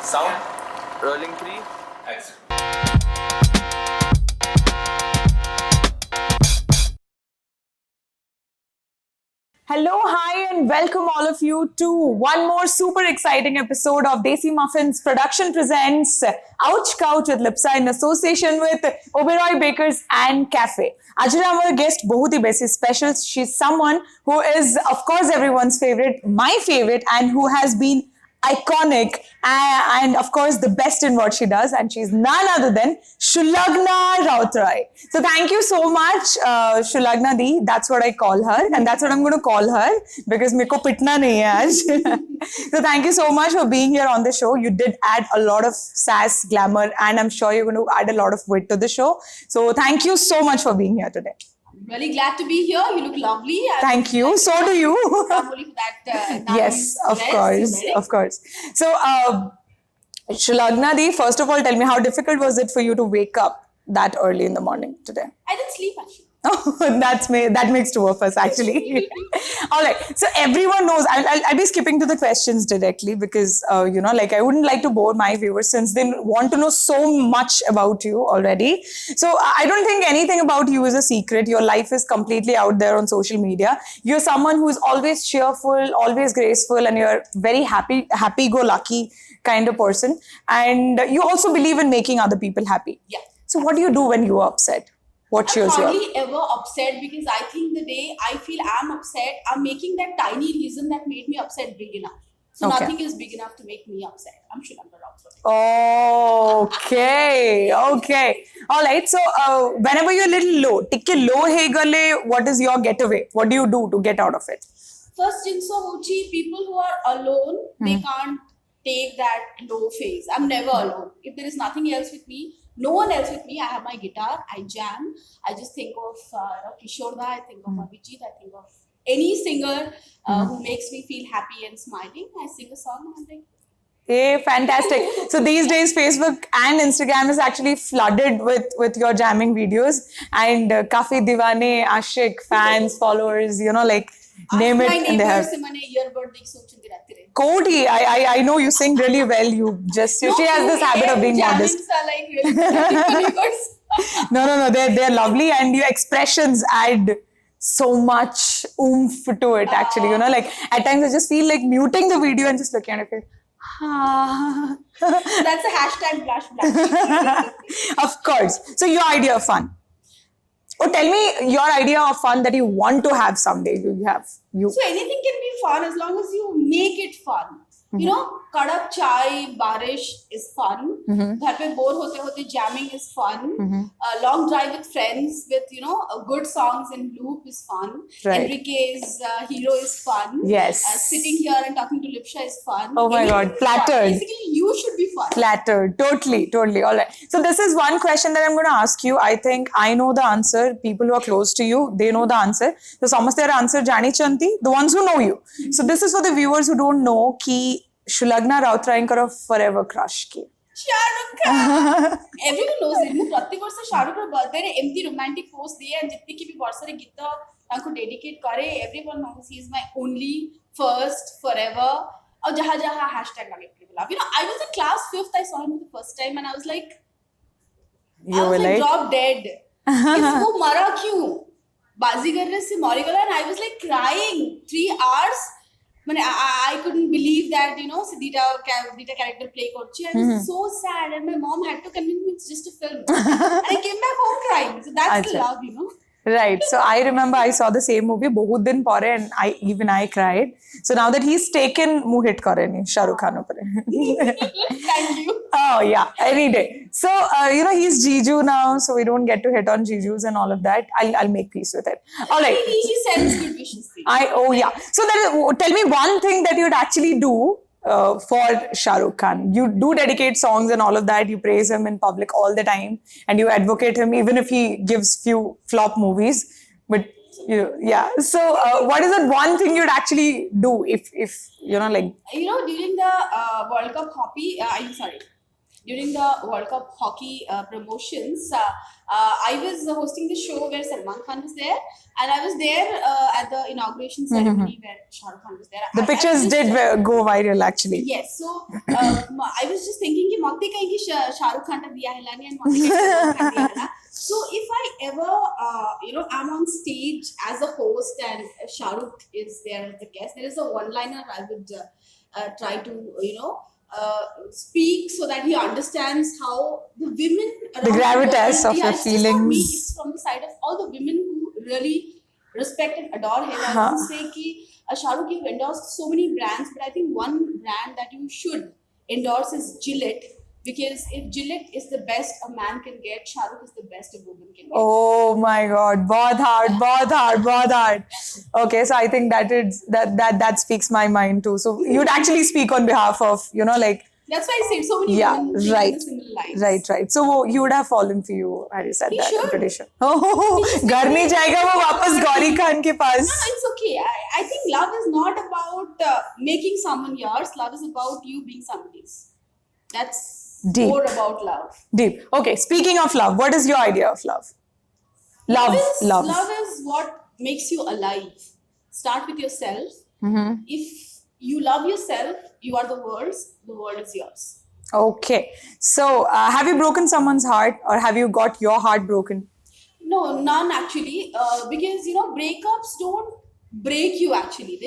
Sound rolling 3 action. Hello, hi, and welcome all of you to one more super exciting episode of Desi Muffins Production Presents Ouch Couch with Lipsa in association with Oberoi Bakers and Cafe. Ajra, our guest, बहुत ही बेसी special. She's someone who is, of course, everyone's favorite, my favorite, and who has been iconic and of course the best in what she does, and she's none other than Shulagna Rautrai. So thank you so much, Shulagna Di. That's what I call her, and that's what I'm going to call her because meko pitna nahi hai aaj. So thank you so much for being here on the show. You did add a lot of sass, glamour, and I'm sure you're going to add a lot of wit to the show. So thank you so much for being here today. Really glad to be here. You look lovely. Thank you. So do you. Only for that. Yes, of dress, course, you're of course. So, Shulagna Di, first of all, tell me how difficult was it for you to wake up that early in the morning today? I didn't sleep actually. Oh, that makes two of us actually. All right. So everyone knows. I'll be skipping to the questions directly because I wouldn't like to bore my viewers since they want to know so much about you already. So I don't think anything about you is a secret. Your life is completely out there on social media. You're someone who is always cheerful, always graceful, and you're very happy-go-lucky kind of person. And you also believe in making other people happy. Yeah. So what do you do when you are upset? What I'm cheers you up? hardly ever upset because I think the day I feel I'm upset, I'm making that tiny reason that made me upset big enough. So Okay. nothing is big enough to make me upset. I'm Shulagna Rautrai. Okay. All right. So, whenever you're a little low, tikke low hey gale, what is your getaway? What do you do to get out of it? First, jinso hochi, people who are alone, they can't take that low phase. I'm never alone. If there is nothing else with me, no one else with me, I have my guitar, I jam, I just think of Kishore Da, I think of Abhijit, I think of any singer who makes me feel happy and smiling. I sing a song and I'm like, Hey, fantastic. So these days, Facebook and Instagram is actually flooded with your jamming videos and Kafi Diwane, Ashik, fans, followers, name my it, and they have. neighbors, mane earbud dekh sochti rehte rahe. Cody, I know you sing really well. She has this habit of being modest. Jammings are like really pathetic believers. No. They're lovely, and your expressions add so much oomph to it. Actually, like at times I just feel like muting the video and just looking at it. Ah. That's a hashtag blush blush. Of course. So your idea of fun. Oh, tell me your idea of fun that you want to have someday. You. So anything can be fun as long as you make it fun. You know, kadak chai, barish is fun. Ghar pe bore hote jamming is fun. A long drive with friends with, good songs in loop is fun. Right. Enrique's Hero is fun. Yes. Sitting here and talking to Lipsha is fun. Oh my Anything God, is fun. flattered. Basically, you should be fun. Flattered. Totally. All right. So this is one question that I'm going to ask you. I think I know the answer. People who are close to you, they know the answer. So समझते हैं answer जानी chanti, the ones who know you. So this is for the viewers who don't know कि Shulagna Rautrai का forever crush की. Shahrukh Khan. Everyone knows it. ମୁଁ ପ୍ରତି ବର୍ଷ ଶାହରୁଖ ର birthday ରେ ଏମିତି romantic post ଦିଏ and ଯେତିକି ବି ବର୍ଷରେ ଗୀତ ତାଙ୍କୁ dedicate କରେ. Everyone knows he is my only, first, forever. और जहाँ जहाँ hashtag लगे people love. I was in class 5th. I saw him for the first time and I was like, drop dead. इसको मरा क्यों? बाजीगर से मरिगला and I was like crying 3 hours. I couldn't believe that, Siddhita character play korchi. I was so sad and my mom had to convince me it's just a film. And I came back home crying. So that's the love, Right. So I remember I saw the same movie बहुत दिन परे and I cried. So now that he's taken मुँह hit करे नहीं शाहरुख खान ऊपर. Thank you. Oh yeah, any day. So he's Jiju now, so we don't get to hit on Jijus and all of that. I'll make peace with it. All right. He sends good wishes. So then tell me one thing that you'd actually do for Shah Rukh Khan. You do dedicate songs and all of that. You praise him in public all the time, and you advocate him even if he gives few flop movies. But yeah. So what is that one thing you'd actually do if like? During the World Cup hockey, during the World Cup hockey promotions, I was hosting the show where Salman Khan was there, and I was there at the inauguration ceremony where Shah Rukh Khan was there. The pictures did go viral actually. Yes, so I was just thinking कि मौके कहीं की Shah Rukh Khan का दिया है लानी and मौके कहीं Salman Khan दिया है ना. So if I ever I'm on stage as a host and Shah Rukh is there as the guest, there is a one-liner I would try to speak so that he understands how the women around the gravitas world, of your it's just not me, feelings. it's from the side of all the women who really respect and adore him. I would say कि Shah Rukh, you've endorsed so many brands, but I think one brand that you should endorse is Gillette. Because if Gillette is the best a man can get, Shah Rukh is the best a woman can get. Oh my God, बहुत hard. Okay, so I think that speaks my mind too. So you'd actually speak on behalf of, like. That's why I said so many women think in the similar lines. Right. So he would have fallen for you had you said He that. should. I'm pretty sure. घर नहीं जाएगा वो वापस गौरी खान के पास. No, it's okay. I think love is not about making someone yours. Love is about you being somebody's. That's Deep. more about love. Deep. Okay, speaking of love, what is your idea of love? Love. Love is what makes you alive. Start with yourself. If you love yourself, you are the world is yours. Okay. So, have you broken someone's heart or have you got your heart broken? No, none actually. Because, breakups don't break you actually.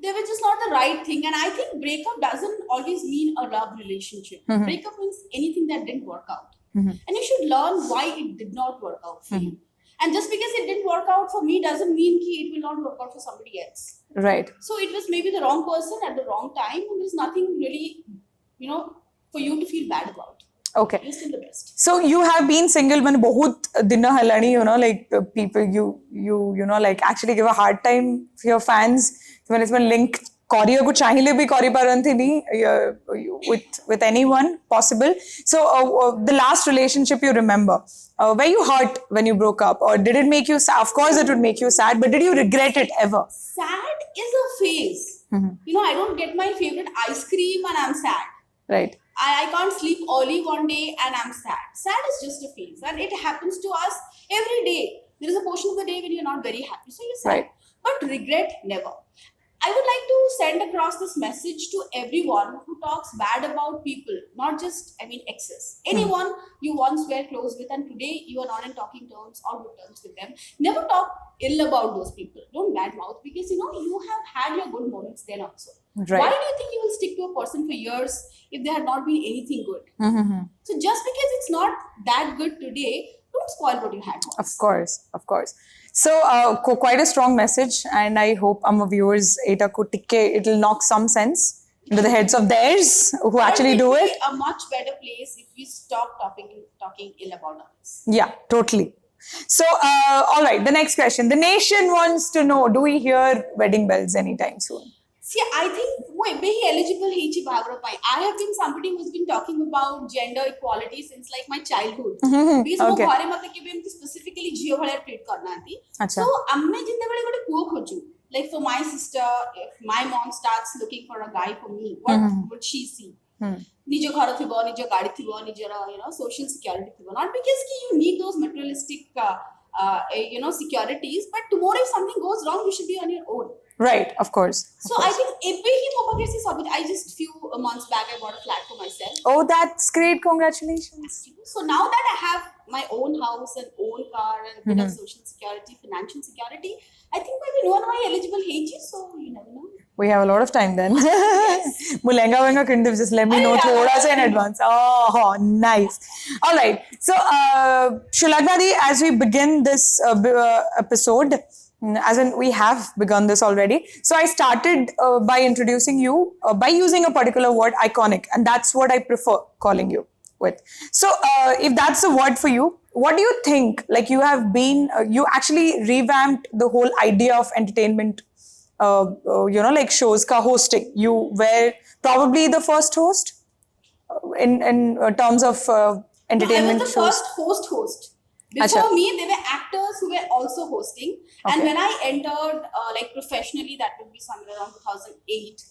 They were just not the right thing. And I think breakup doesn't always mean a love relationship. Breakup means anything that didn't work out. And you should learn why it did not work out for you. And just because it didn't work out for me doesn't mean that it will not work out for somebody else. Right. So it was maybe the wrong person at the wrong time. And there's nothing really, for you to feel bad about. Okay. You're still the best. So you have been single when बहुत दिन हलानी, like people you like actually give a hard time for your fans when it's been linked कौरिया को चाहिए भी कौरी परन थी नहीं with anyone possible. So the last relationship you remember, were you hurt when you broke up or did it make you sad? Of course it would make you sad, but did you regret it ever? Sad is a phase. I don't get my favorite ice cream and I'm sad. Right. I can't sleep early one day and I'm sad. Sad is just a phase and it happens to us every day. There is a portion of the day when you're not very happy, so you're sad. Right. But regret, never. I would like to send across this message to everyone who talks bad about people, not just, exes. Anyone you once were close with and today you are not in talking terms or good terms with them. Never talk ill about those people. Don't badmouth because, you have had your good moments then also. Right. Why do you think you will stick to a person for years if there had not been anything good? So just because it's not that good today, don't spoil what you had once. Of course. So quite a strong message, and I hope our viewers it'll knock some sense into the heads of theirs who actually do it. It will be a much better place if we stop talking ill about others. Yeah, totally. So, all right, the next question. The nation wants to know, do we hear wedding bells anytime soon? See, I think we're eligible. I have been somebody who's been talking about gender equality since like my childhood. Because okay. Specifically Jio bhaliya treat karna thi. So, amme jinde bade gote puo khoju. Like for my sister, if my mom starts looking for a guy for me, what would she see? Nijo ghar thibo, nijo gadi thibo, nijo social security thibo. Not because you need those materialistic securities, but tomorrow if something goes wrong, you should be on your own. Right, of course. So I think I just few months back I bought a flat for myself. Oh, that's great! Congratulations. So now that I have my own house and own car and bit of social security, financial security, I think maybe no one am eligible here. So you never know. We have a lot of time then. Yes. Just let me know thoda sa in advance. Oh, nice. All right. So, Shulagna, as we begin this episode, as in we have begun this already. So I started by introducing you by using a particular word, iconic, and that's what I prefer calling you with. So if that's a word for you, what do you think? Like you have been, you actually revamped the whole idea of entertainment, like shows ka hosting. You were probably the first host in terms of entertainment I was the shows. first host. Before me, there were actors who were also hosting. Okay. And when I entered professionally, that would be somewhere around 2008,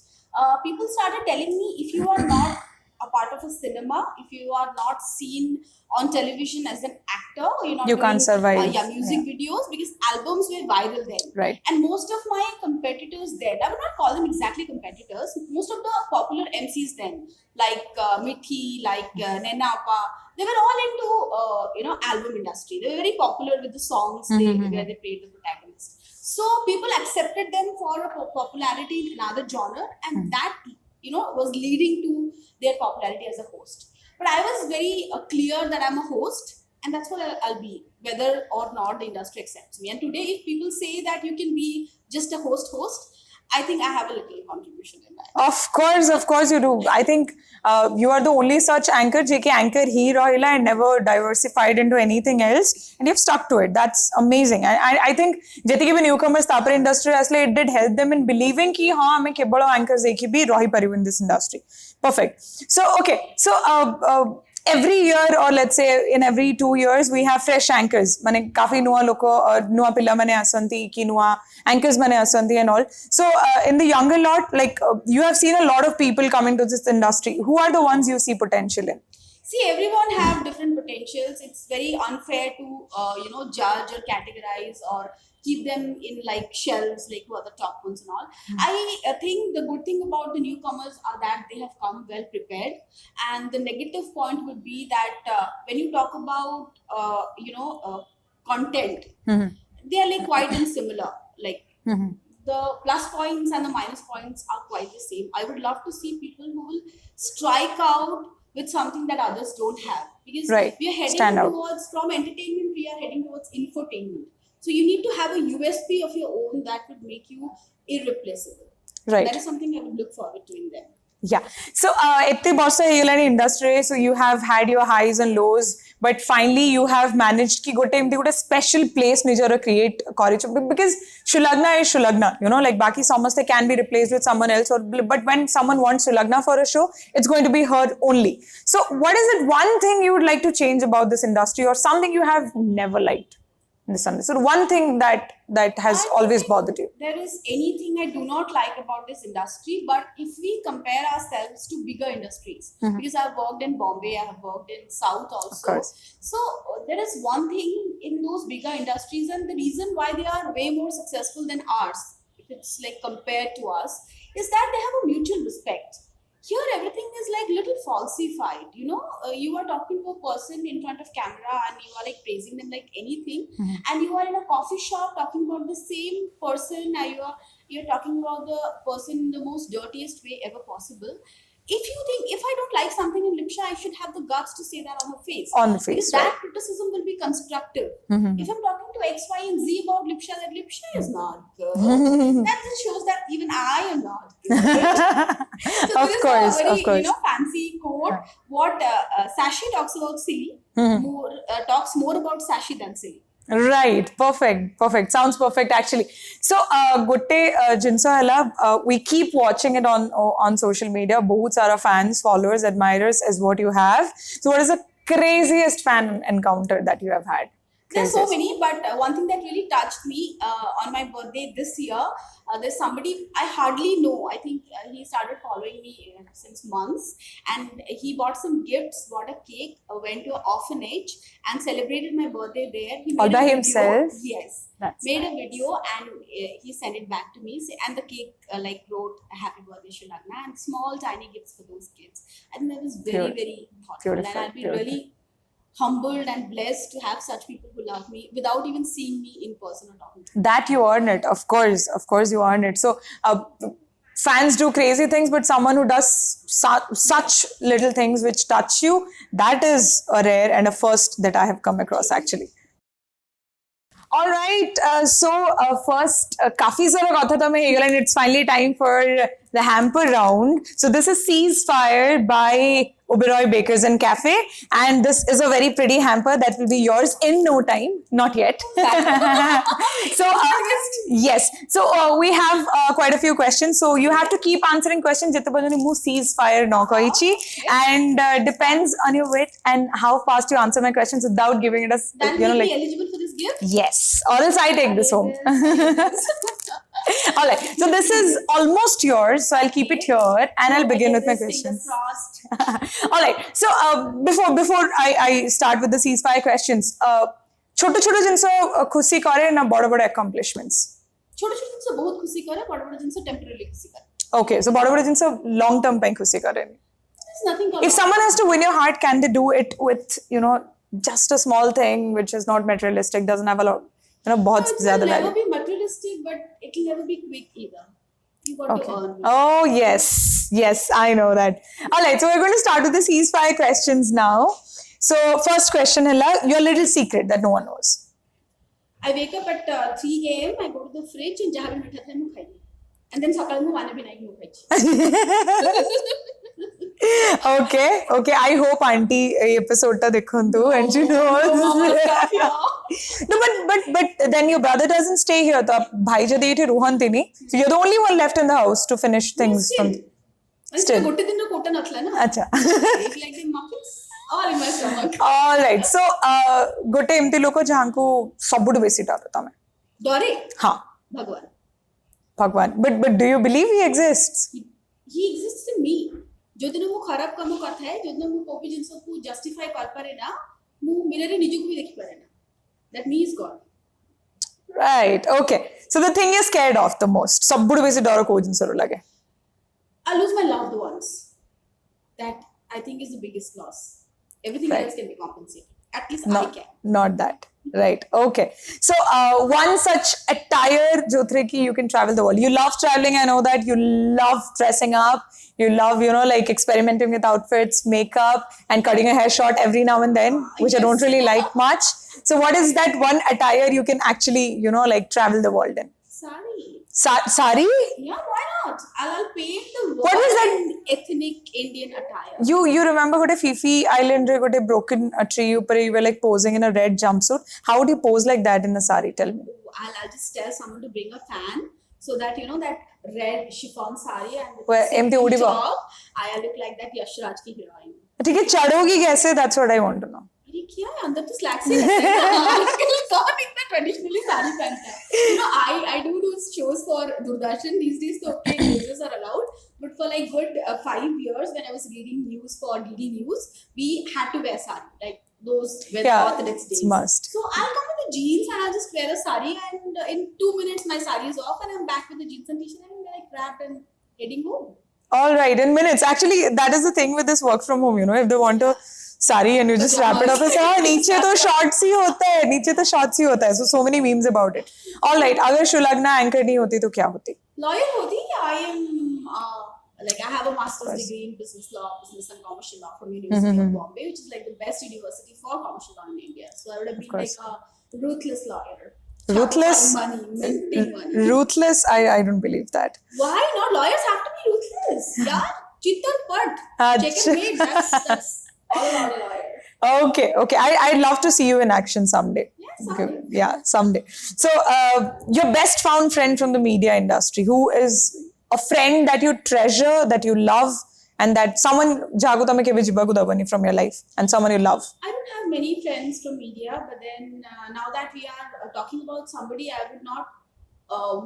people started telling me, if you are not a part of a cinema, if you are not seen on television as an actor, you're not You can't doing, survive. music videos, because albums were viral then. Right. And most of my competitors then, I would not call them exactly competitors, most of the popular MCs then, like Mithi, like Nenapa, they were all into album industry. They were very popular with the songs where they played the protagonist. So people accepted them for a popularity in another genre, and that was leading to their popularity as a host. But I was very clear that I'm a host, and that's what I'll be, whether or not the industry accepts me. And today, if people say that you can be just a host, I think I have a little contribution in that. Of course you do. I think you are the only such anchor, JK anchor he Rohila, and never diversified into anything else, and you've stuck to it. That's amazing. I think jeti ke bhi newcomers tapar industry asle it did help them in believing ki हाँ हमें केवल anchors देखी भी Rohi Parivu in this industry. Perfect. So okay. So every year, or let's say in every 2 years, we have fresh anchors. Mane kafi nuwa loko nuwa pilla mane asanti ki nuwa anchors mane asanti and all. So in the younger lot, like you have seen a lot of people coming to this industry. Who are the ones you see potential in? See, everyone have different potentials. It's very unfair to judge or categorize or keep them in like shelves, like who are the top ones and all. I think the good thing about the newcomers are that they have come well prepared, and the negative point would be that when you talk about content, they are like quite similar. Like the plus points and the minus points are quite the same. I would love to see people who will strike out with something that others don't have, because we are heading towards, from entertainment, we are heading towards infotainment. So you need to have a USP of your own that would make you irreplaceable. Right. That is something I would look forward to in them. Yeah. So, itte bahut sa hegelani industry. So you have had your highs and lows, but finally you have managed ki gote emti gote special place nijara create college, because Shulagna is Shulagna. Like baki samaste can be replaced with someone else, but when someone wants Shulagna for a show, it's going to be her only. So what is it one thing you would like to change about this industry, or something you have never liked in this industry? So one thing that has always bothered you. There is anything I do not like about this industry, but if we compare ourselves to bigger industries, because I've worked in Bombay, I have worked in South also. Of course. So there is one thing in those bigger industries, and the reason why they are way more successful than ours, if it's like compared to us, is that they have a mutual respect. Here everything is like little falsified, you are talking to a person in front of camera and you are like praising them like anything, and you are in a coffee shop talking about the same person, and you're talking about the person in the most dirtiest way ever possible. If you think, if I don't like something in Lipsha, I should have the guts to say that on her face. On the face, because that criticism will be constructive. If I'm talking to X, Y, and Z about Lipsha, that Lipsha is not good, that just shows that even I am not good. So Of course. fancy quote. What Sashi talks about silly, talks more about Sashi than silly. Right. Perfect. Sounds perfect actually. So, Gutte Jinso Hela, we keep watching it on social media. Bahut sara fans, followers, admirers is what you have. So, what is the craziest fan encounter that you have had? There's so many, but one thing that really touched me on my birthday this year, there's somebody I hardly know. I think he started following me since months, and he bought some gifts, bought a cake, went to an orphanage and celebrated my birthday there. He made all by a himself? Video. Yes. That's made nice. a video, and he sent it back to me. And the cake wrote "Happy Birthday, Shulagna," and small tiny gifts for those kids. I think that was very, very thoughtful, and I'll be really humbled and blessed to have such people who love me without even seeing me in person or talking to me. That you earn it, of course you earn it. So fans do crazy things, but someone who does such little things which touch you, that is a rare and a first that I have come across actually. All right, first, काफी सारा कथा था मैं and it's finally time for the hamper round. So this is Ceasefire by Oberoi Bakers and Cafe, and this is a very pretty hamper that will be yours in no time, not yet. So yes, so we have quite a few questions. So you have to keep answering questions. Ceasefire no koichi, and depends on your wit and how fast you answer my questions without giving it a Then will be eligible for this gift? Yes, or else I take this home. All right. So this is almost yours. So I'll keep it here and I'll begin with my Fingers questions. crossed. All right. So before I start with the ceasefire questions, छोटे छोटे जिनसे खुशी करे ना बड़े बड़े accomplishments. छोटे छोटे जिनसे बहुत खुशी करे, बड़े बड़े जिनसे temporarily खुशी करे. Okay. So बड़े बड़े जिनसे long term पे खुशी करे. There's nothing called If someone has to win your heart, can they do it with just a small thing which is not materialistic, doesn't have a lot, बहुत It ज़्यादा will never value. be materialistic, but it will never be quick either. You got Okay. to earn. Oh, yes, I know that. All right, so we're going to start with the ceasefire questions now. So, first question, Hilla, your little secret that no one knows. I wake up at 3 a.m. I go to the fridge and jahan mitha tha mu khai. And then sakal mu wane binai mu khai. Okay. I hope auntie episode ta dekhundu and she knows. No, but then your brother doesn't stay here. तो आप भाई जब ये थे रोहन थे नहीं. So you're the only one left in the house to finish things from. Still. गोटे दिन रो कोटा नथला ना. अच्छा. It's like the muffins all in my stomach. All right. So गोटे एमती लोको जहाँ को सबुड बेसी डर था मैं. डरे? हाँ. भगवान. But do you believe he exists? He exists in me. जो दिन वो खराब काम करता है, जो दिन वो कॉपी जिनसे को justify कर पारे ना, वो मेरे रे निजों को भी देखी पारे ना. That me is God. Right. Okay. So the thing you're scared of the most. सबुड बेसी डर को जिनसे रो लगे. I lose my loved ones. That I think is the biggest loss. Everything Right. else can be compensated. At least No, I can. not that. Right. Okay. So one such attire, Jyothri, you can travel the world. You love traveling. I know that. You love dressing up. You love, like experimenting with outfits, makeup, and cutting your hair short every now and then, which I don't really like much. So what is that one attire you can actually, like travel the world in? Sari. Sari? Yeah, why not? I'll paint the world What was that? in ethnic Indian attire. You remember got a Fifi Island, got a broken a tree, you were like posing in a red jumpsuit. How would you pose like that in a sari? Tell me. I'll just tell someone to bring a fan so that that red chiffon sari and with Where the empty silky Udi ba? top, I look like that Yash Raj ki heroine. ठीक है चढ़ोगी कैसे? That's what I want to know. अरे क्या है अंदर तो slacks ही रहते हैं ना आजकल कौन इतना traditionally साड़ी पहनता है I do those shows for Doordarshan these days तो okay clothes are allowed but for like good 5 years when I was reading news for DD News we had to wear sari like those were the orthodox days it's must. so I'll come with the jeans and I'll just wear a sari and in 2 minutes my sari is off and I'm back with the jeans and t-shirt and I'm like wrapped and heading home. All right, in minutes. Actually, that is the thing with this work from home, if they want a sari and you just wrap it up as नीचे तो shorts ही होता है, नीचे तो shorts ही होता है. So many memes about it. All right, अगर शुलग्ना anchor नहीं होती तो क्या होती? Lawyer होती, I am I have a master's degree in business law, business and commercial law from University of Bombay, which is like the best university for commercial law in India. So I would have been like a ruthless lawyer. Ruthless? Money, minting money. Ruthless? I don't believe that. Why not? Lawyers have to be ruthless. Yeah, chittar pat. Check and mate. That's all about a lawyer. Okay. I'd love to see you in action someday. Yeah, someday. So, your best found friend from the media industry, who is a friend that you treasure, that you love, and that someone jago tame kebe jibagu dabani from your life, and someone you love. I don't have many friends from media, but then now that we are talking about somebody, I would not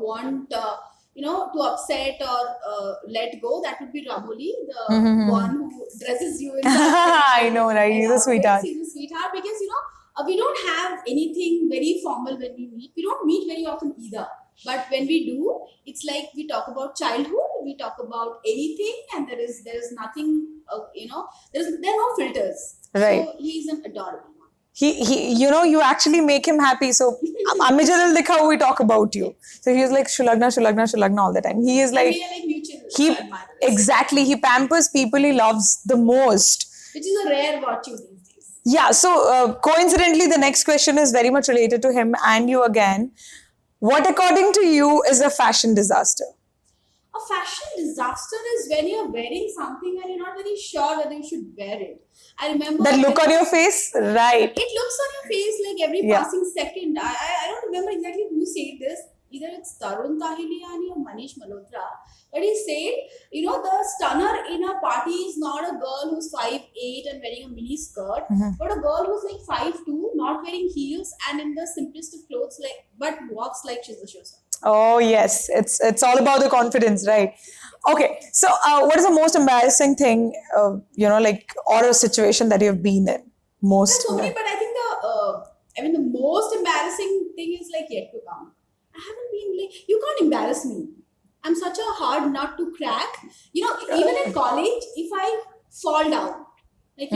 want to upset or let go. That would be Ramoli, the one who dresses you in. I know, right? He's a sweetheart. He's a sweetheart because we don't have anything very formal when we meet. We don't meet very often either. But when we do, it's like we talk about childhood, we talk about anything, and there is nothing, there are no filters. Right. So he's an adorable one. He you actually make him happy. So Amijadal likha we talk about you. So he is like Shulagna all the time. He is like We are like mutual admirers. Exactly. He pampers people he loves the most. Which is a rare virtue these days. Yeah. So coincidentally, the next question is very much related to him and you again. What, according to you, is a fashion disaster? A fashion disaster is when you're wearing something and you're not very sure whether you should wear it. I remember That look on your face? Right. It looks on your face like every passing second. I don't remember exactly who said this. Either it's Tarun Tahiliani or Manish Malhotra. But he said, the stunner in a party is not a girl who's 5'8" and wearing a mini skirt, but a girl who's like 5'2", not wearing heels and in the simplest of clothes, but walks like she's a showstopper. Oh yes, it's all about the confidence, right? Okay, so what is the most embarrassing thing, like, or a situation that you've been in? Most. There's so many, but I think the most embarrassing thing is like yet to come. I haven't been like, you can't embarrass me. I'm such a hard nut to crack. Even in college, if I fall down, like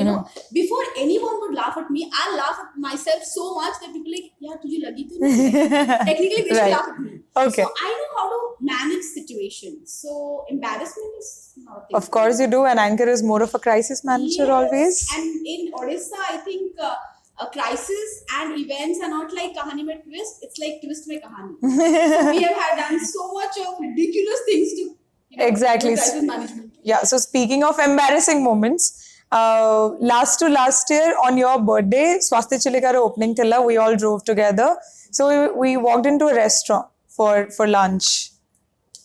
before anyone would laugh at me, I'll laugh at myself so much that people like, yeah, tujhe lagi to nahi. Technically, they should Right. laugh at me. Okay. So I know how to manage situations. So embarrassment is not a thing. Of course you do. An anchor is more of a crisis manager Yes. always. And in Odisha, I think a crisis and events are not like kahani mein twist. It's like twist mein kahani. So we have had done so much of ridiculous things to Exactly. do crisis management. Yeah. So speaking of embarrassing moments, last year on your birthday, Swasti Chilikara opening thilla, we all drove together. So we walked into a restaurant for lunch.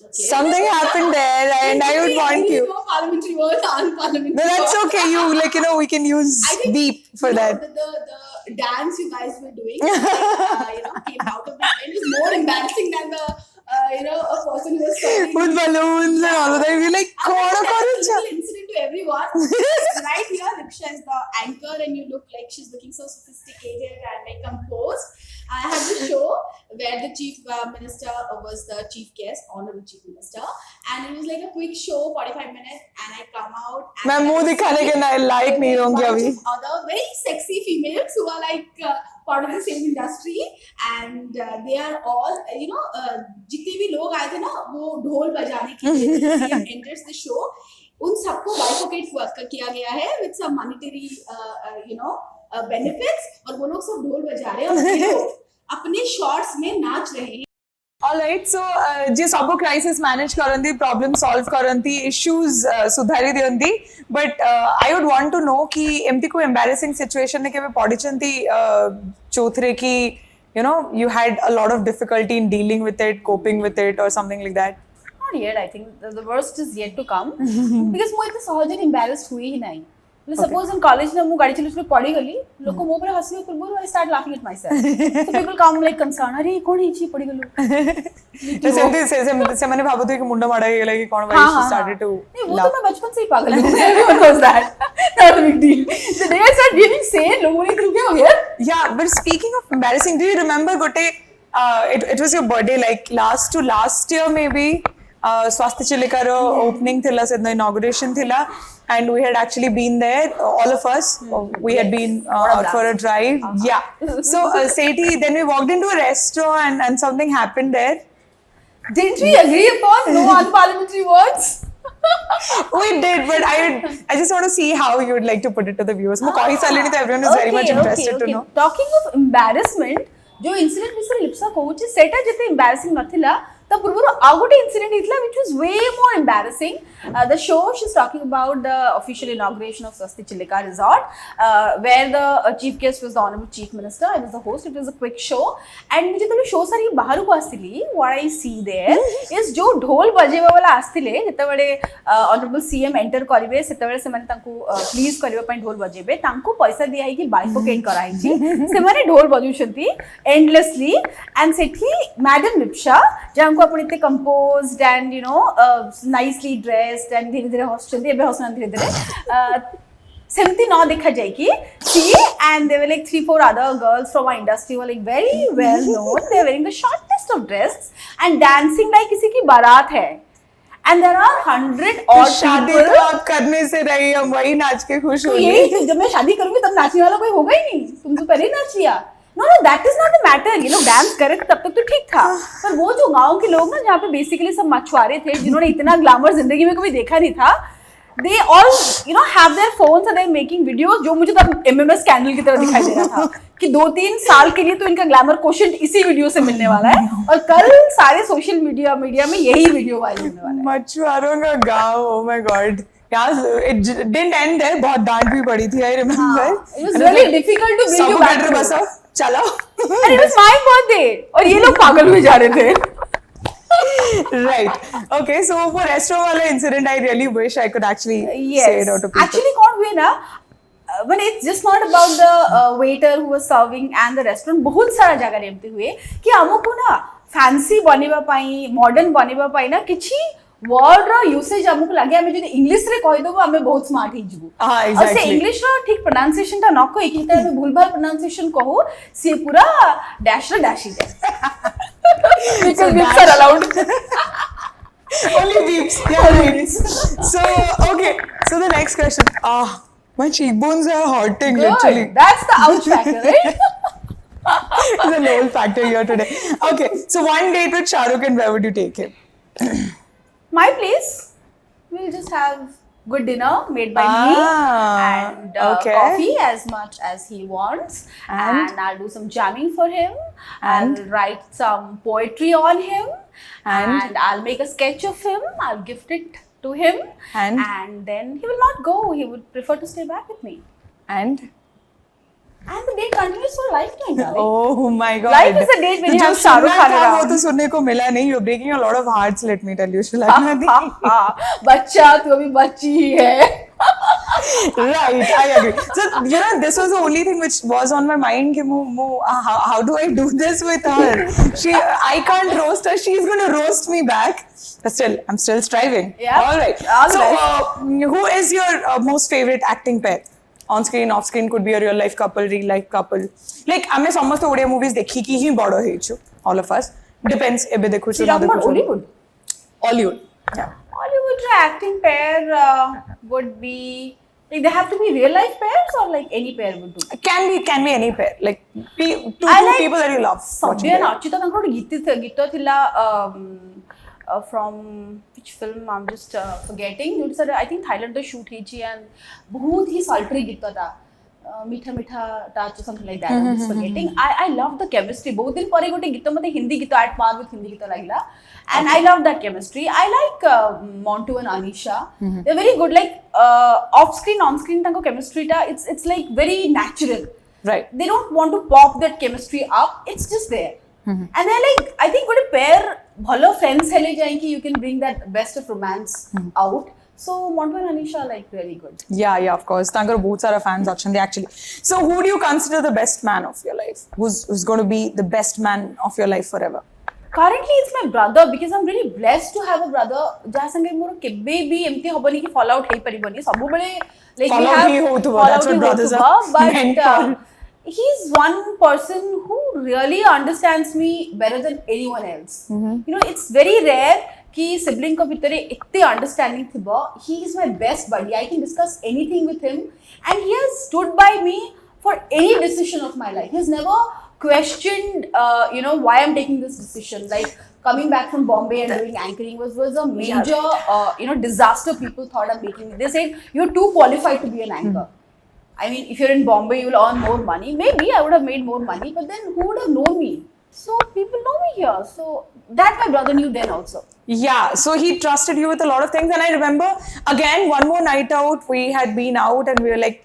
Okay. Something happened there, and I would want you. Parliamentary words, unparliamentary. No, that's words. okay. We can use I think, beep for that. The dance you guys were doing, came out of the event was more embarrassing than the a person who was serving. With balloons and all of that. We're like, That's "Kora a little incident to everyone. Right here, Liksha is the anchor, and you look like she's looking so sophisticated and like composed. I had this show where the chief minister was the chief guest, honorable chief minister, and it was like a quick show, 45 minutes, and I come out. And मैं मुंह दिखाने के लायक नहीं रहूंगी अभी. Other very sexy females who are like part of the same industry, and they are all जितने भी लोग आए थे ना, वो ढोल बजाने के लिए CM enters the show. उन सबको बाइफोकेट किया गया है with some monetary benefits, और वो लोग सब ढोल बजा रहे हैं और ये लोग अपने शॉर्ट्स में नाच रहे हैं. Alright, so जे सब crisis manage करंती, problem solve करंती, issues सुधारी दियंती, but I would want to know कि एमती कोई embarrassing situation ने केवे पढ़िचंती चौथरे की you had a lot of difficulty in dealing with it, coping with it, or something like that. Not yet. I think the worst is yet to come because मैं इतने सहज embarrassed हुई ही नहीं. Suppose in college ना मैं गाड़ी चलाने पड़ी गली, लोग को मुँह पर हंसी और बोलो I start laughing at myself. So people come like concern, अरे कौन ही चीज़ पड़ी गलू? से मैंने भाबो तो एक मुंडा मारा गया कि कौन भाई she started to नहीं वो तो मैं बचपन से ही पागल हूँ. Everyone knows that. Not a big deal. The day I start being sane, लोगों ने क्या हो गया? Yeah, but speaking of embarrassing, do you remember Gote? It was your birthday, like last year maybe. Swasti Chilikara opening thila, the inauguration thila, and we had actually been there, all of us. We had been out for a drive. Yeah. So Sethi, then we walked into a restaurant and something happened there. Didn't we agree upon no unparliamentary words? We did, but I just want to see how you would like to put it to the viewers. Everyone is very much interested to know. Talking of embarrassment, जो incident Mr. Lipsa coach set जितने embarrassing नथिला, तब पूर्वरो आगोटे incident इतला which was way more embarrassing. The show she's talking about the official inauguration of Swasti Chilikara Resort, where the chief guest was the honorable chief minister. I was the host. It was a quick show, and मुझे तो show सारी बाहर को आस्तिली. What I see there is जो ढोल बजे वाला आस्तिले, जितना बड़े honorable CM enter करीबे, जितना बड़े से मैंने तांको please करीबे पाइन ढोल बजे बे, तांको पैसा दिया है कि bifurcate कराई थी. से मैंने ढोल बजूशंती endlessly, and Sethi Madam Lipsa, जहाँ को अपने इतने composed and nicely dressed and धीरे-धीरे हॉस्टल एबे हॉस्टल धीरे-धीरे सेमती ना देखा जाए कि see, and there were like 3-4 other girls from our industry were like very well known. They were wearing the shortest of dresses and dancing like किसी की बारात है. And there are 100 odd शादी people. तो आप करने से रही, हम वही नाच के खुश तो होंगे. यही जब मैं शादी करूंगी तब नाचने वाला कोई होगा ही नहीं. तुम तो पहले ही नाच लिया. No, that is not the matter. ये लोग डांस करे थे तब तक तो ठीक था. पर वो जो गांव के लोग ना जहाँ पे बेसिकली सब मछुआरे थे जिन्होंने इतना ग्लैमर जिंदगी में कभी देखा नहीं था. They all have their phones and they're making videos जो मुझे तब MMS स्कैंडल की तरह दिखाई दे रहा था कि 2-3 साल के लिए तो इनका ग्लैमर कोशेंट इसी वीडियो से मिलने वाला है और कल सारे सोशल मीडिया में यही वीडियो वायरल होने वाला है. मछुआरों का गाँव, oh my god. Yeah, it didn't end there. बहुत डांट भी पड़ी थी, I remember. It was really difficult to bring you back to बसो, चलो. And it was my birthday और ये लोग पागल हुए जा रहे थे. Right. Okay, so for restaurant वाला incident, I really wish I could actually say it out to people. Actually कौन हुए ना when it's just not about the waiter who was serving and the restaurant. बहुत सारा जगह एमती हुए कि हमको ना फैंसी बनिबा पाई मॉडर्न बनिबा पाई ना किछि वर्ड रो यूसेज हमको लागे हमें जदी इंग्लिश रे कहि देबो हमें बहुत स्मार्ट ही जबो हां और से एग्जैक्टली इंग्लिश रो ठीक प्रोनाउंसिएशन ता न कहि कि हमें भूलभाल प्रोनाउंसिएशन कहू से पूरा डैश रे dash he they because we are allowed only beeps. Yeah, right. So okay, so the next question. My cheekbones are hurting literally. good. That's the ouch factor, right? There's a low factor here today. Okay, so one date with Shah Rukh and where would you take him? My place. We'll just have good dinner made by me and okay. coffee as much as he wants. And I'll do some jamming for him. And? I'll write some poetry on him. And? And I'll make a sketch of him. I'll gift it to him. And? Then he will not go. He would prefer to stay back with me. And? And the date continues for a lifetime, darling. Oh my God. Life is a date when you have Shah Rukh Khan वो around. तो सुनने को मिला नहीं. You're breaking a lot of hearts. Let me tell you, Shilagna di. बच्चा तू अभी बच्ची ही है. Right, I agree. So you know, this was the only thing which was on my mind. कि how do I do this with her? I can't roast her. She's going to roast me back. But still, I'm still striving. Yeah. All right. All So right. who is your most favorite acting pair? On screen, off screen, could be a real life couple, real life couple. Like, आमे समस्त Odia movies देखी की ही बड़ो हेचु. All of us. Depends. एबे देखु She talking about Hollywood. Hollywood. Yeah. Hollywood acting pair would be like they have to be real life pairs or like any pair would do. Can be any pair. Like two like people that you love. watching Sabya them. Nachita tankar gita thila from which film I'm just forgetting. It's I think Thailand the shoot hechi and बहुत ही sultry gita था. मीठा मीठा touch or something like that. I'm just forgetting. I love the chemistry. बहुत दिन परे गोटे गीत मते हिंदी गीत at par with हिंदी गीत लागला. And I love that chemistry. I like Montu and Anisha. They're very good. Like off screen, on screen, tanko chemistry ta it's like very natural. Right. They don't want to pop that chemistry up. It's just there. And they're like, I think good pair bhalo friends hele jaye ki you can bring that best of romance out. So Montu and Anisha are like really good. Yeah, of course. Tankar bahut sara fans achandi actually. So who do you consider the best man of your life? Who's going to be the best man of your life forever? Currently, it's my brother because I'm really blessed to have a brother. जहाँ संगे मोर केबे भी एमती हबनी कि fall out हे परिबनी सबु बड़े like Fall we out have he होतुवा, fall that's out what he brothers होतुवा, are meant for. He's one person who really understands me better than anyone else. You know, it's very rare कि sibling को भितरे इतने understanding थिबा. He is my best buddy. I can discuss anything with him, and he has stood by me for any decision of my life. He's never questioned, why I'm taking this decision. Like coming back from Bombay and doing anchoring was a major, disaster. People thought I'm making. They said you're too qualified to be an anchor. I mean, if you're in Bombay, you'll earn more money. Maybe I would have made more money, but then who would have known me? So people know me here. So that my brother knew then also. Yeah, so he trusted you with a lot of things. And I remember, again, one more night out, we had been out and we were like,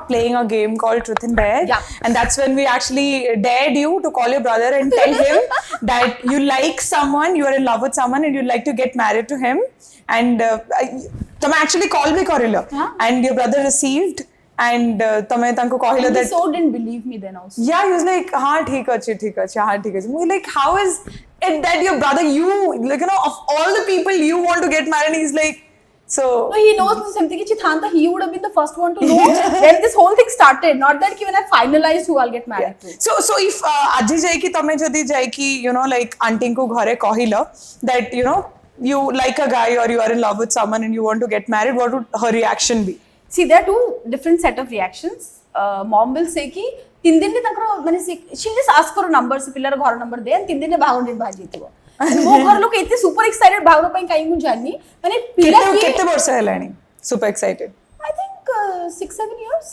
playing a game called Truth and Dare. Yeah. And that's when we actually dared you to call your brother and tell him that you like someone, you are in love with someone and you'd like to get married to him. And tame actually call me Corilla. Huh? And your brother received and tame tanko kahila And he that so didn't believe me then also. yeah, he was like, हाँ ठीक है. We were like, how is it that your brother, of all the people you want to get married, he's like, so. No, he knows something. Chithanta, he would have been the first one to know when this whole thing started. Not that when I finalized who I'll get married to. So if aji jaiki tame jodi jaiki, like auntie ko ghare kahila that you like a guy or you are in love with someone and you want to get married, what would her reaction be? See, there are two different set of reactions. Mom will say ki 3 दिन ने she'll just ask for a number, se pillar ghar number de and 3 दिन ने भागो date भाजी थी वो घर लोग इतने super excited भागो पाई कहीं मुझे जाननी मैंने पिला कितने वर्ष है लेनी super excited I think 6-7 years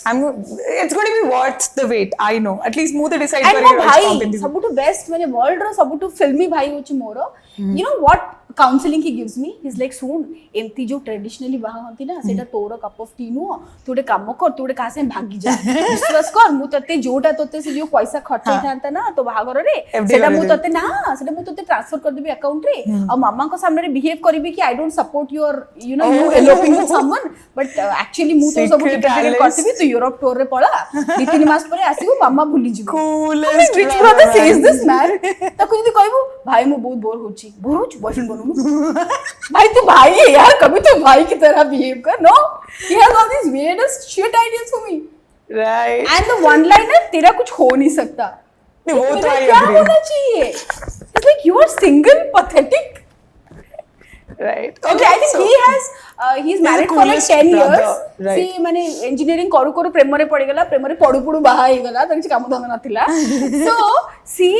it's going to be worth the wait I know at least मुझे decide and वो भाई सबुटु best मैंने world रो सबुटु filmy भाई होची मोरो you know what counseling he gives me. He's like, सुन एमती जो traditionally बाहा होती ना सेटा तोरा cup of tea नुआ तोड़े काम कर तोड़े कहाँ से भागी जा विश्वास कर मु तते जोटा तते से जो पैसा खर्च था ना तो बाहा करो रे सेटा मु तते ना सेटा मु तते ट्रांसफर कर देबी अकाउंट रे और मामा को सामने रे बिहेव करिबी कि I don't support your you know you eloping with someone but actually मु तो सब टिकट करथिबी तू यूरोप टूर रे पळा 2-3 मास परे आसीबो मामा भूली जिबो Coolest rich brother says this man ताको जदी कहबो भाई मु बहुत बोर होची बोर होची बॉयफ्रेंड बनू भाई तू भाई है यार कभी तो भाई की तरह बिहेव कर no he has all these weirdest shit ideas for me Right. and the one liner तेरा कुछ हो नहीं सकता नहीं, वो तो I क्या agree. होना चाहिए it's like you are single pathetic Right. okay I think so- he's the married for like coolest 10 brother, years right. see माने engineering करू करू प्रेम रे पड़ी गला प्रेम रे पडू पडू बाहा हे गला त किछ काम धंदा नथिला so see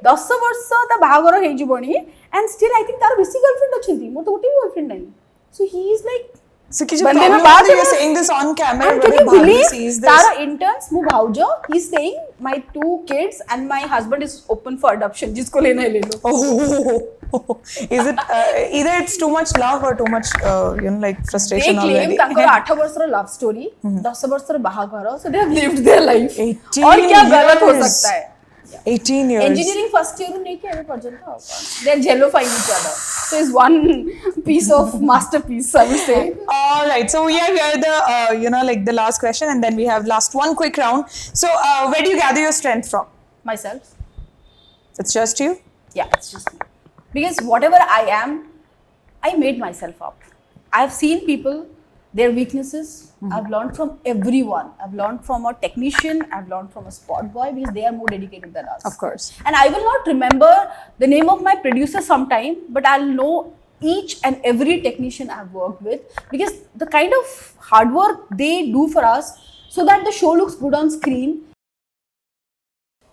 10 वर्ष ता बाहागर हे जिवणी and still I think तार बेसी गर्लफ्रेंड अछंती मोर तो गोटे बॉयफ्रेंड नहीं so he is like So कि जो बंदे में problem बात है, है you're ना। saying this on camera, And but can you Bhavya believe sees this. Tara interns move भाउजो he's saying my 2 kids and my husband is open for adoption जिसको लेना है ले लो Oh, is it either it's too much love or too much you know like they frustration claim already? ତାଙ୍କର 8 ବର୍ଷର love story 10 ବର୍ଷର ବାହାଘର so they have lived their life 18 और क्या गलत हो years. सकता है 18 years. engineering first year नहीं किया अभी पर्यंत they are jellifying each other so is one piece of masterpiece I would say All right, so we are here the you know like the last question, and then we have last one quick round. So where do you gather your strength from? myself It's just you. yeah it's just me because whatever I am I made myself up I've seen people their weaknesses I've learned from everyone I've learned from a technician I've learned from a spot boy because they are more dedicated than us Of course. and I will not remember the name of my producer sometime but I'll know each and every technician I've worked with because the kind of hard work they do for us so that the show looks good on screen.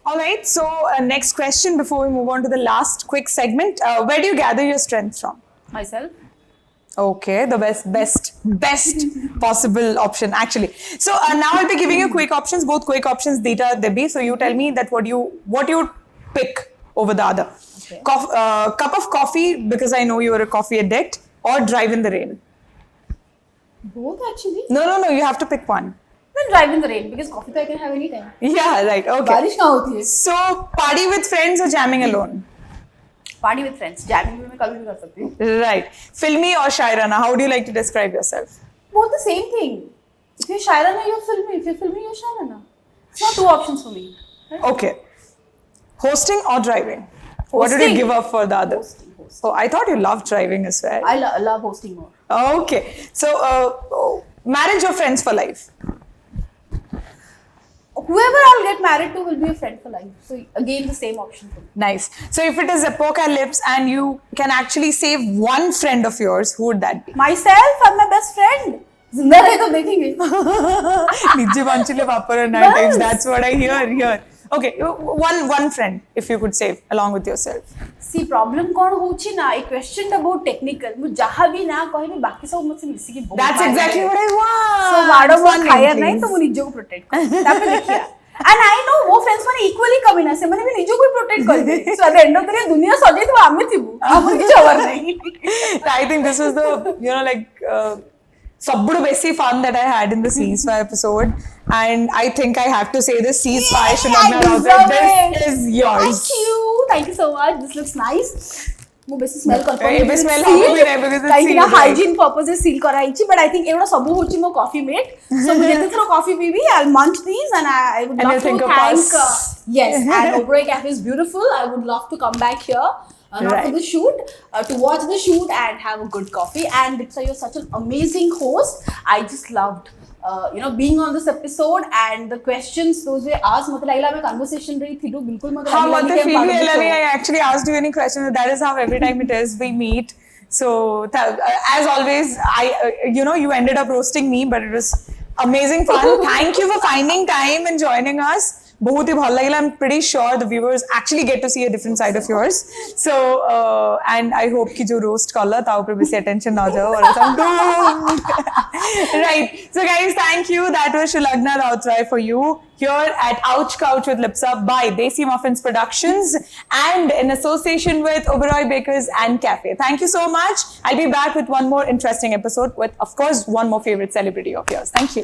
All right, so next question before we move on to the last quick segment. Where do you gather your strength from? Myself. Okay, the best possible option actually. So now I'll be giving you quick options, both quick options, Dita, Debbie. So you tell me that what you pick over the other. Okay. Cup of coffee because I know you're a coffee addict, or drive in the rain. Both actually. No, you have to pick one. Then drive in the rain because coffee I can have any time. Yeah, right. Okay. बारिश कहाँ होती है? So party with friends or jamming alone? Party with friends. Jamming भी मैं कभी भी कर सकती हूँ. Right. Filmy or Shairana? How do you like to describe yourself? Both the same thing. If you're Shairana, you're filmy. If you're filmy, you're Shairana. It's not two options for me. Right? Okay. Hosting or driving? What did you Hosting. give up for the other? Hosting. Oh, I thought you loved driving as well. I love hosting more. Okay. So, marriage or friends for life? Whoever I'll get married to will be a friend for life. So again, the same option for me. Nice. So, if it is apocalypse and you can actually save one friend of yours, who would that be? Myself and my best friend. जिंदा रहे तो देखेंगे. Nijje vanchile vapara night times. Bas. That's what I hear here. Okay, one friend if you could save along with yourself. See, problem कौन होची ना? A question about technical. मुझे जहाँ भी ना कहीं भी बाकी सब मुझसे मिसी की बहुत. That's exactly what I want. So वाड़ो वो Fun खाया name, नहीं तो please. मुझे निज्जो को protect कर. तापे देखिए. And I know वो friends माने equally कमी ना से माने भी निज्जो को protect कर दे. So at the end of the day दुनिया सजे तो आमे थी वो. आमे कुछ और नहीं. I think this was the like sabbudu besi fun that I had in the ceasefire episode, and I think I have to say this ceasefire should not be allowed. This is yours. Thank you so much. This looks nice. ମୁଁ ବେଶୀ smell କରିପାରୁନି. ଏବେ smell ହବ ବି ନାହିଁ because it's କାହିଁକି ନା sealed, right? Hygiene ପର୍ପଜରେ seal କରାହେଇଛି but I think ଏଗୁଡ଼ା ସବୁ ହଉଛି ମୋ କଫି ମେଟ୍. So ମୁଁ ଯେତେ ଥର କଫି ପିଇବି I'll munch these and I would And love you'll think to of thank us. yes and Oberoi Cafe is beautiful. I would love to come back here. Not Right. for the shoot, to watch the shoot and have a good coffee. And Dipsa, you're such an amazing host. I just loved, being on this episode and the questions those were asked. मतलब लगा मैं conversation रही थी तो बिल्कुल मतलब हाँ, लगा मतलब कि I'm feel part of the नहीं. show. I actually asked you any question. That is how every time it is we meet. So as always, you ended up roasting me, but it was amazing fun. Thank you for finding time and joining us. बहुत ही भल लगिला. I'm pretty sure the viewers actually get to see a different side of yours. So and I hope कि जो roast कला ता ऊपर बेसी attention ना जाओ और I'm doomed. Right. So guys, thank you. That was Shulagna Rautrai for you here at Ouch Couch with Lipsa by Desi Muffins Productions and in association with Oberoi Bakers and Cafe. Thank you so much. I'll be back with one more interesting episode with, of course, one more favorite celebrity of yours. Thank you.